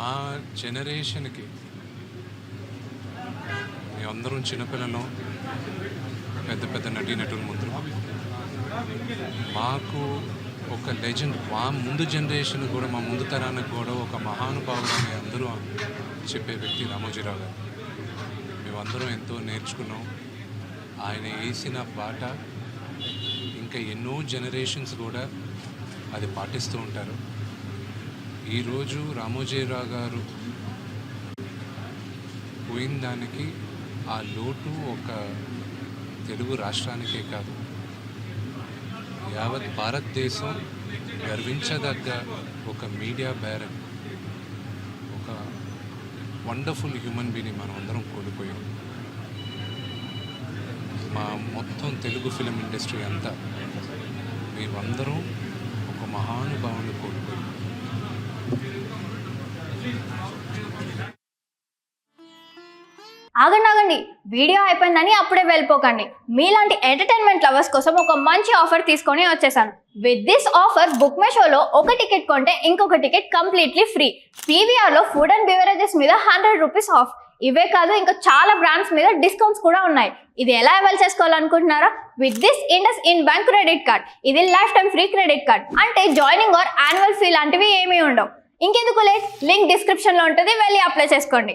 మా జనరేషన్కి మేమందరం చిన్నపిల్లలు, పెద్ద పెద్ద నటీనటుల ముందు మాకు ఒక లెజెండ్, మా ముందు జనరేషన్ కూడా, మా ముందు తరానికి కూడా ఒక మహానుభావుడు అని అందరూ చెప్పే వ్యక్తి రామోజీరావు గారు. మేమందరం ఎంతో నేర్చుకున్నాం. ఆయన వేసిన బాట ఇంకా ఎన్నో జనరేషన్స్ కూడా అది పాటిస్తూ ఉంటారు. ఈరోజు రామోజీరావు గారు పోయిన దానికి ఆ లోటు ఒక తెలుగు రాష్ట్రానికే కాదు, యావత్ భారతదేశం గర్వించదగ్గ ఒక మీడియా బ్యారన్, ఒక వండర్ఫుల్ హ్యూమన్ బీయింగ్ మనం అందరం కోల్పోయాం. మా మొత్తం తెలుగు ఫిలిం ఇండస్ట్రీ అంతా మేమందరం ఒక మహానుభావుని కోల్పోయాం. ఆగండి, వీడియో అయిపోయిందని అప్పుడే వెళ్ళిపోకండి. మీలాంటి ఎంటర్టైన్మెంట్ లవర్స్ కోసం ఒక మంచి ఆఫర్ తీసుకొని వచ్చేసాను. With this offer book my షోలో ఒక టికెట్ కొంటే ఇంకొక టికెట్ కంప్లీట్లీ ఫ్రీ. పీవీఆర్లో ఫుడ్ అండ్ బెవరేజెస్ మీద 100 రూపీస్ ఆఫ్. ఇవే కాదు, ఇంకా చాలా బ్రాండ్స్ మీద డిస్కౌంట్స్ కూడా ఉన్నాయి. ఇది ఎలా అవైల్ చేసుకోవాలనుకుంటున్నారా? With this IndusInd bank credit card. ఇది lifetime free credit card. అంటే జాయినింగ్ ఆర్ యాన్యువల్ ఫీ లాంటివి ఏమీ ఉండవు. ఇంకెందుకు లేట్, లింక్ డిస్క్రిప్షన్లో ఉంటుంది, వెళ్ళి అప్లై చేసుకోండి.